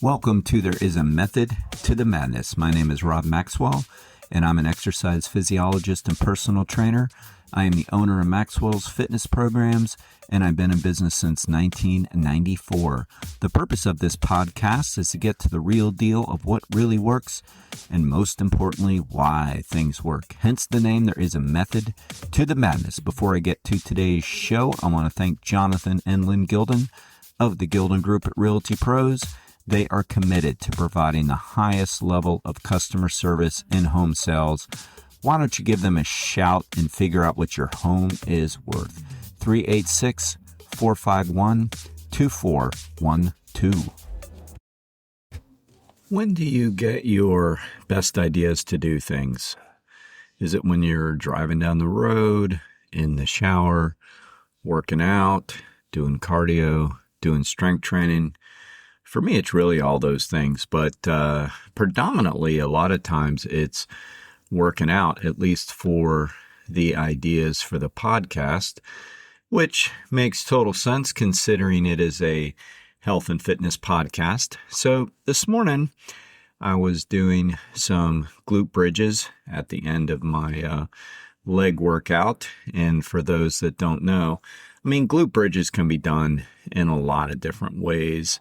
Welcome to There Is a Method to the Madness. My name is Rob Maxwell, and I'm an exercise physiologist and personal trainer. I am the owner of Maxwell's fitness programs, and I've been in business since 1994. The purpose of this podcast is to get to the real deal of what really works, and most importantly, why things work. Hence the name, There Is a Method to the Madness. Before I get to today's show, I want to thank Jonathan and Lynn Gilden of the Gilden Group at Realty Pros. They are committed to providing the highest level of customer service in home sales. Why don't you give them a shout and figure out what your home is worth? 386-451-2412. When do you get your best ideas to do things? Is it when you're driving down the road, in the shower, working out, doing cardio, doing strength training? For me, it's really all those things, but predominantly a lot of times it's working out, at least for the ideas for the podcast, which makes total sense considering it is a health and fitness podcast. So this morning I was doing some glute bridges at the end of my leg workout. And for those that don't know, glute bridges can be done in a lot of different ways.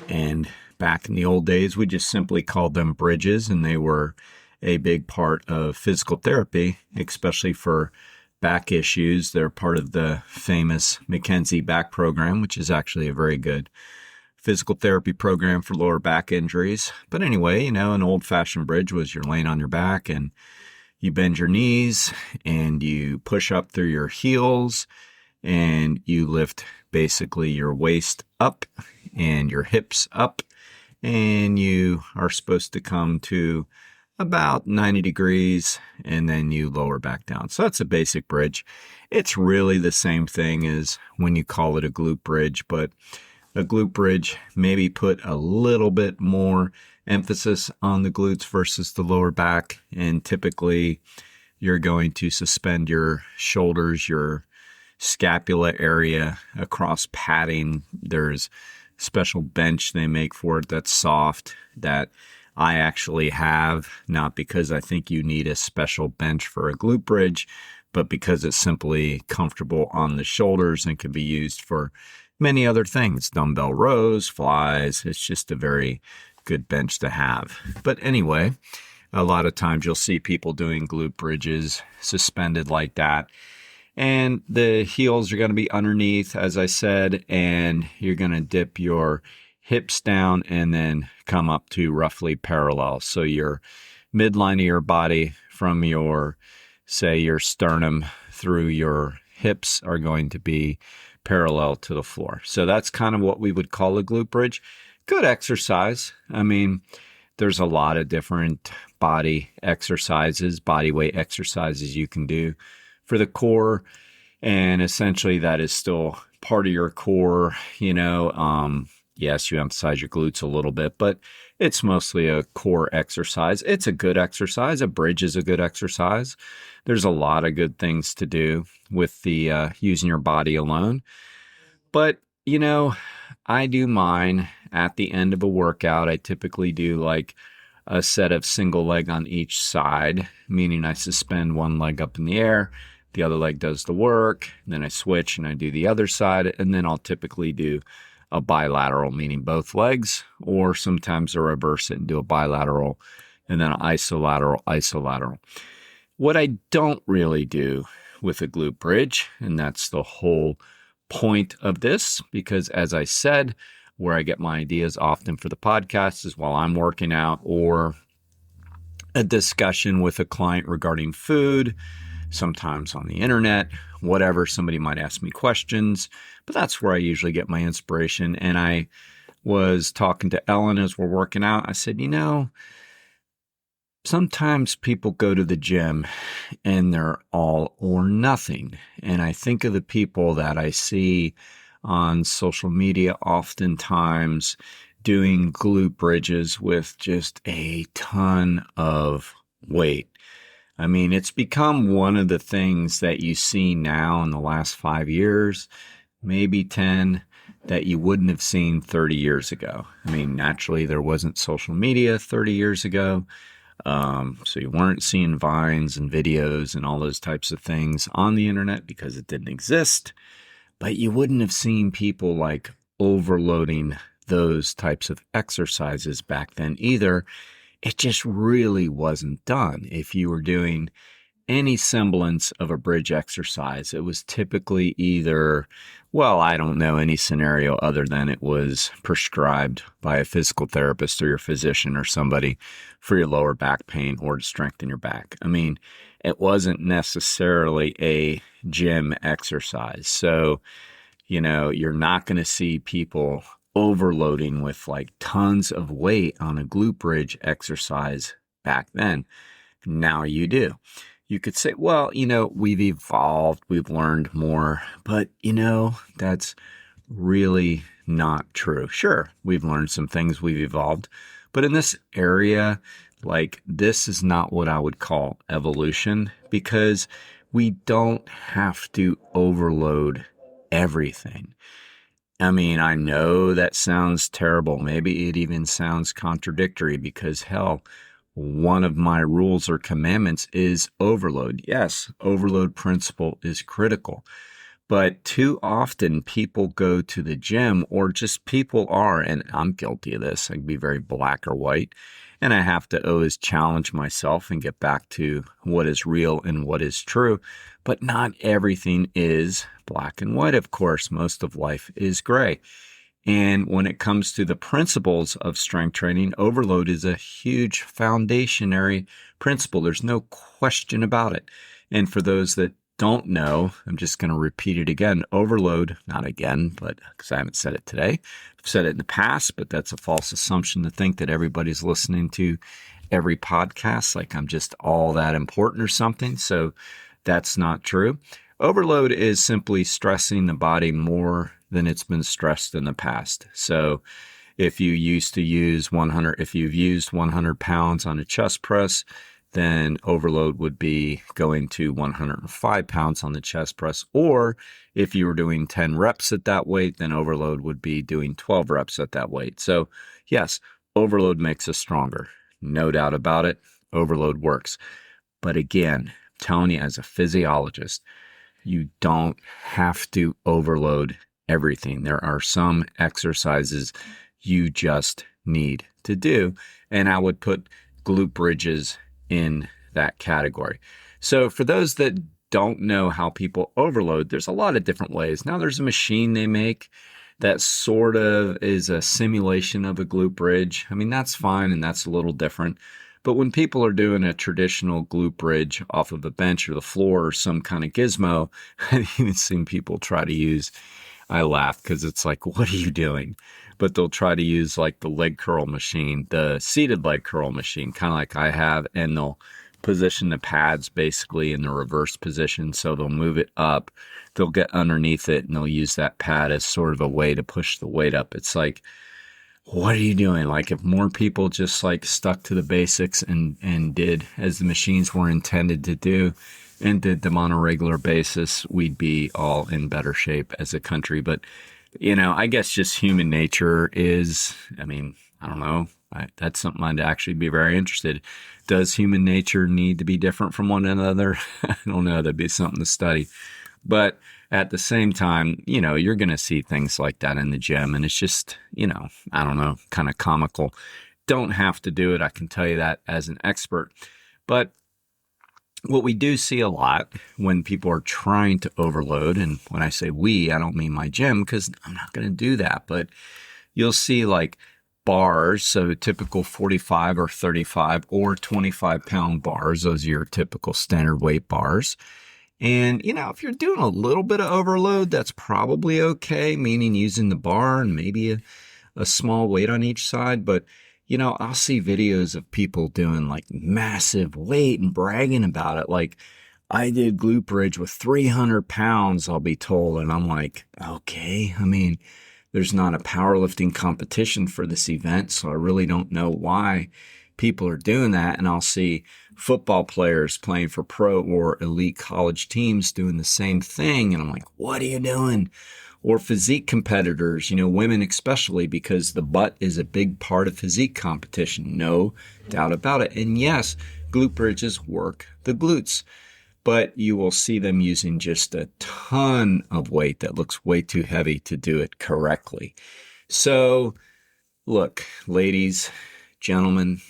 And back in the old days, we just simply called them bridges, and they were a big part of physical therapy, especially for back issues. They're part of the famous McKenzie back program, which is actually a very good physical therapy program for lower back injuries. But anyway, an old-fashioned bridge was you're laying on your back and you bend your knees and you push up through your heels and you lift basically your waist up and your hips up, and you are supposed to come to about 90 degrees, and then you lower back down. So that's a basic bridge. It's really the same thing as when you call it a glute bridge, but a glute bridge maybe put a little bit more emphasis on the glutes versus the lower back, and typically you're going to suspend your shoulders, your scapula area across padding. There's special bench they make for it that's soft that I actually have, not because I think you need a special bench for a glute bridge, but because it's simply comfortable on the shoulders and can be used for many other things, dumbbell rows, flies. It's just a very good bench to have. But anyway, a lot of times you'll see people doing glute bridges suspended like that. And the heels are going to be underneath, as I said, and you're going to dip your hips down and then come up to roughly parallel. So your midline of your body from your sternum through your hips are going to be parallel to the floor. So that's kind of what we would call a glute bridge. Good exercise. There's a lot of different body exercises, body weight exercises you can do for the core, and essentially that is still part of your core. Yes, you emphasize your glutes a little bit, but it's mostly a core exercise. It's a good exercise. A bridge is a good exercise. There's a lot of good things to do with the using your body alone. But, I do mine at the end of a workout. I typically do like a set of single leg on each side, meaning I suspend one leg up in the air, the other leg does the work, then I switch and I do the other side, and then I'll typically do a bilateral, meaning both legs, or sometimes I reverse it and do a bilateral, and then an isolateral. What I don't really do with a glute bridge, and that's the whole point of this, because as I said, where I get my ideas often for the podcast is while I'm working out or a discussion with a client regarding food, sometimes on the internet, whatever. Somebody might ask me questions, but that's where I usually get my inspiration. And I was talking to Ellen as we're working out. I said, sometimes people go to the gym and they're all or nothing. And I think of the people that I see on social media oftentimes doing glute bridges with just a ton of weight. It's become one of the things that you see now in the last 5 years, maybe 10, that you wouldn't have seen 30 years ago. I mean, naturally, there wasn't social media 30 years ago. So you weren't seeing vines and videos and all those types of things on the internet because it didn't exist. But you wouldn't have seen people like overloading those types of exercises back then either. It just really wasn't done. If you were doing any semblance of a bridge exercise, it was typically either, well, I don't know any scenario other than it was prescribed by a physical therapist or your physician or somebody for your lower back pain or to strengthen your back. I mean, it wasn't necessarily a gym exercise. So, you're not going to see people overloading with like tons of weight on a glute bridge exercise back then. Now you do. You could say, well, we've evolved, we've learned more, but that's really not true. Sure, we've learned some things, we've evolved, but in this area, like this is not what I would call evolution because we don't have to overload everything. I mean, I know that sounds terrible. Maybe it even sounds contradictory because hell, one of my rules or commandments is overload. Yes, overload principle is critical. But too often people go to the gym or just people are, and I'm guilty of this. I can be very black or white. And I have to always challenge myself and get back to what is real and what is true. But not everything is black and white, of course. Most of life is gray. And when it comes to the principles of strength training, overload is a huge foundationary principle. There's no question about it. And for those that don't know, I'm just going to repeat it again. Overload, not again, but because I haven't said it today. I've said it in the past, but that's a false assumption to think that everybody's listening to every podcast like I'm just all that important or something. So that's not true. Overload is simply stressing the body more than it's been stressed in the past. So if you used to use if you've used 100 pounds on a chest press, then overload would be going to 105 pounds on the chest press. Or if you were doing 10 reps at that weight, then overload would be doing 12 reps at that weight. So yes, overload makes us stronger. No doubt about it. Overload works. But again, I'm telling you as a physiologist, you don't have to overload everything. There are some exercises you just need to do. And I would put glute bridges in that category. So for those that don't know how people overload, there's a lot of different ways. Now there's a machine they make that sort of is a simulation of a glute bridge. I mean, that's fine and that's a little different. But when people are doing a traditional glute bridge off of a bench or the floor or some kind of gizmo, I've even seen people try to use, I laugh because it's like, what are you doing? But they'll try to use like the leg curl machine, the seated leg curl machine, kind of like I have, and they'll position the pads basically in the reverse position. So they'll move it up, they'll get underneath it, and they'll use that pad as sort of a way to push the weight up. It's like, what are you doing? Like if more people just like stuck to the basics and did as the machines were intended to do and did them on a regular basis, we'd be all in better shape as a country. But, I guess just human nature is, I don't know. That's something I'd actually be very interested. Does human nature need to be different from one another? I don't know. That'd be something to study. But at the same time, you're going to see things like that in the gym. And it's just, I don't know, kind of comical. Don't have to do it. I can tell you that as an expert. But what we do see a lot when people are trying to overload, and when I say we, I don't mean my gym because I'm not going to do that. But you'll see like bars, so typical 45 or 35 or 25 pound bars. Those are your typical standard weight bars. And, if you're doing a little bit of overload, that's probably okay, meaning using the bar and maybe a small weight on each side. But, I'll see videos of people doing like massive weight and bragging about it. Like I did glute bridge with 300 pounds, I'll be told. And I'm like, okay, there's not a powerlifting competition for this event. So I really don't know why people are doing that. And I'll see football players playing for pro or elite college teams doing the same thing. And I'm like, what are you doing? Or physique competitors, women especially, because the butt is a big part of physique competition. No doubt about it. And yes, glute bridges work the glutes, but you will see them using just a ton of weight that looks way too heavy to do it correctly. So look, ladies, gentlemen,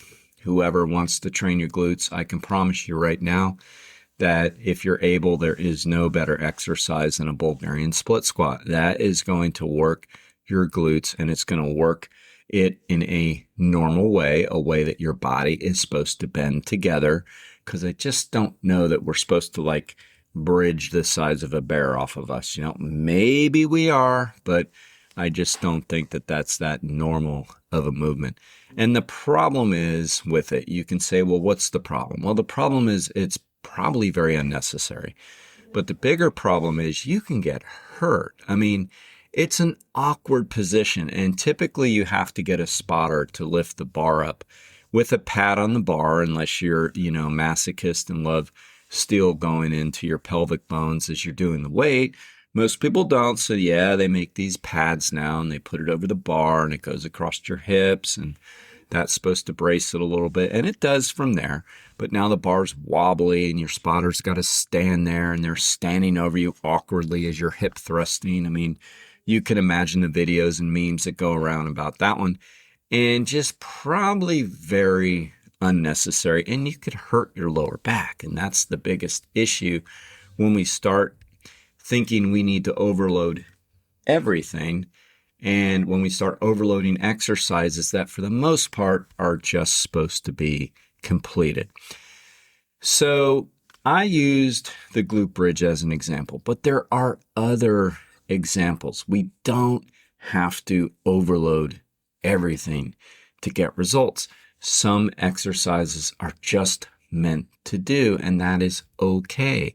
whoever wants to train your glutes, I can promise you right now that if you're able, there is no better exercise than a Bulgarian split squat. That is going to work your glutes, and it's going to work it in a normal way, a way that your body is supposed to bend together, because I just don't know that we're supposed to like bridge the size of a bear off of us. Maybe we are, but I just don't think that that's that normal of a movement. And the problem is with it, you can say, well, what's the problem? Well, the problem is it's probably very unnecessary. But the bigger problem is you can get hurt. I mean, it's an awkward position, and typically you have to get a spotter to lift the bar up with a pad on the bar, unless you're, masochist and love steel going into your pelvic bones as you're doing the weight. Most people don't, so yeah, they make these pads now, and they put it over the bar, and it goes across your hips, and that's supposed to brace it a little bit, and it does from there. But now the bar's wobbly, and your spotter's got to stand there, and they're standing over you awkwardly as you're hip thrusting. I mean, you can imagine the videos and memes that go around about that one, and just probably very unnecessary, and you could hurt your lower back, and that's the biggest issue when we start thinking we need to overload everything. And when we start overloading exercises that for the most part are just supposed to be completed. So I used the glute bridge as an example, but there are other examples. We don't have to overload everything to get results. Some exercises are just meant to do, and that is okay.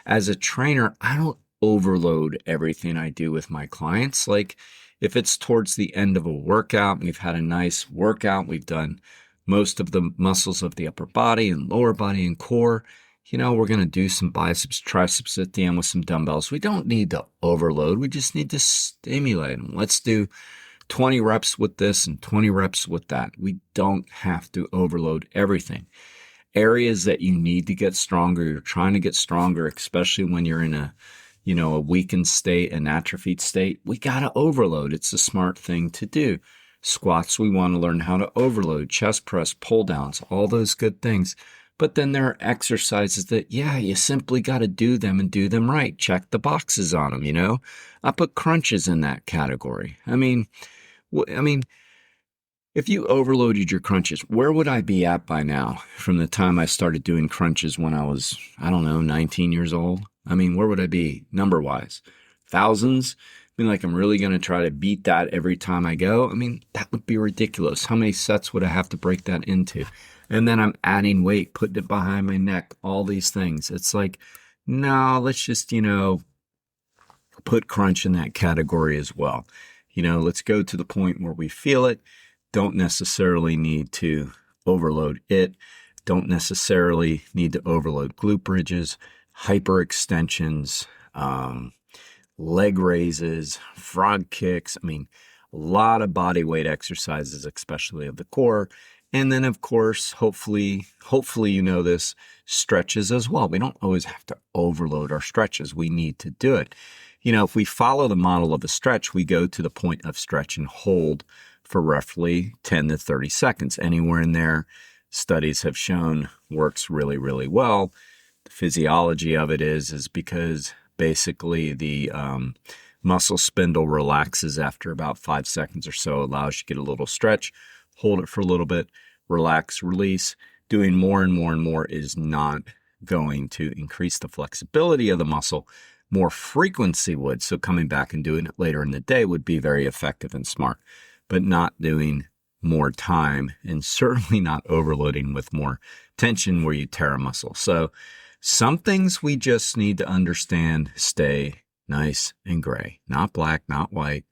As a trainer, I don't overload everything I do with my clients. Like if it's towards the end of a workout, we've had a nice workout, we've done most of the muscles of the upper body and lower body and core, we're going to do some biceps, triceps at the end with some dumbbells. We don't need to overload. We just need to stimulate them. Let's do 20 reps with this and 20 reps with that. We don't have to overload everything. Areas that you need to get stronger, you're trying to get stronger, especially when you're in a weakened state, an atrophied state, we got to overload. It's a smart thing to do. Squats, we want to learn how to overload, chest press, pull downs, all those good things. But then there are exercises that, you simply got to do them and do them right. Check the boxes on them, I put crunches in that category. I mean, if you overloaded your crunches, where would I be at by now from the time I started doing crunches when I was, 19 years old? I mean, where would I be number-wise? Thousands? I'm really going to try to beat that every time I go? That would be ridiculous. How many sets would I have to break that into? And then I'm adding weight, putting it behind my neck, all these things. It's like, no, let's just, put crunch in that category as well. Let's go to the point where we feel it. Don't necessarily need to overload it. Don't necessarily need to overload glute bridges, hyperextensions, leg raises, frog kicks. A lot of body weight exercises, especially of the core. And then, of course, hopefully this, stretches as well. We don't always have to overload our stretches. We need to do it. If we follow the model of a stretch, we go to the point of stretch and hold for roughly 10 to 30 seconds. Anywhere in there, studies have shown works really, really well. The physiology of it is because basically the muscle spindle relaxes after about 5 seconds or so, allows you to get a little stretch, hold it for a little bit, relax, release. Doing more and more and more is not going to increase the flexibility of the muscle. More frequency would. So coming back and doing it later in the day would be very effective and smart, but not doing more time and certainly not overloading with more tension where you tear a muscle. So some things we just need to understand stay nice and gray, not black, not white.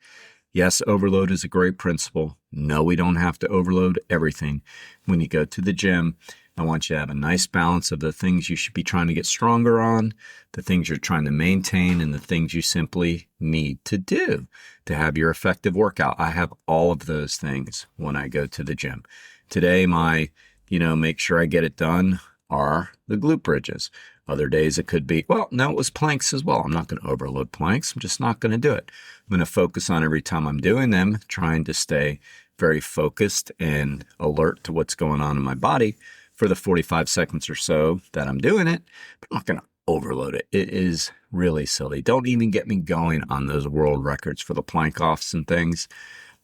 Yes, overload is a great principle. No, we don't have to overload everything. When you go to the gym, I want you to have a nice balance of the things you should be trying to get stronger on, the things you're trying to maintain, and the things you simply need to do to have your effective workout. I have all of those things when I go to the gym. Today, my, make sure I get it done are the glute bridges. Other days it could be, it was planks as well. I'm not going to overload planks. I'm just not going to do it. I'm going to focus on every time I'm doing them, trying to stay very focused and alert to what's going on in my body for the 45 seconds or so that I'm doing it, but I'm not going to overload it. It is really silly. Don't even get me going on those world records for the plank offs and things.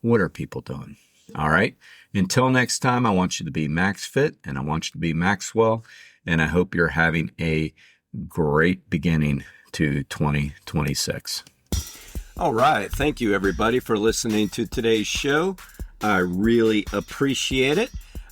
What are people doing? All right. Until next time, I want you to be max fit and I want you to be Maxwell. And I hope you're having a great beginning to 2026. All right. Thank you, everybody, for listening to today's show. I really appreciate it.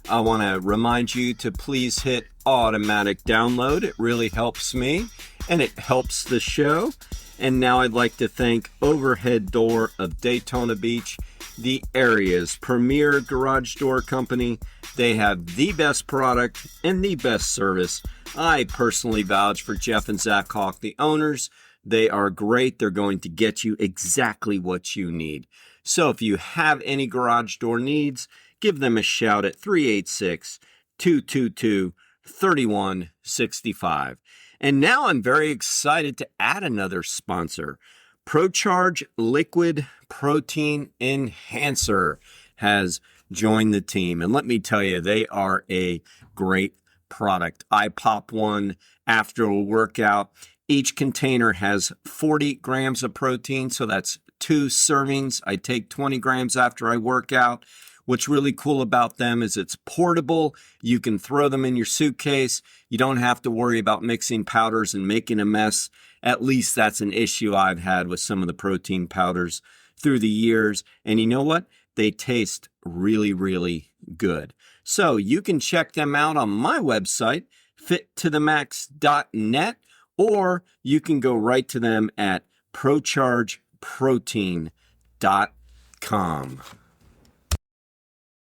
I want to remind you to please hit automatic download. It really helps me and it helps the show. And now I'd like to thank Overhead Door of Daytona Beach, the area's premier garage door company. They have the best product and the best service. I personally vouch for Jeff and Zach Hawk, the owners. They are great. They're going to get you exactly what you need. So if you have any garage door needs, give them a shout at 386-222-3165. And now I'm very excited to add another sponsor. ProCharge Liquid Protein Enhancer has joined the team. And let me tell you, they are a great product. I pop one after a workout. Each container has 40 grams of protein, so that's 2 servings. I take 20 grams after I work out. What's really cool about them is it's portable. You can throw them in your suitcase. You don't have to worry about mixing powders and making a mess. At least that's an issue I've had with some of the protein powders through the years. And you know what? They taste really, really good. So you can check them out on my website, fittothemax.net, or you can go right to them at prochargeprotein.com.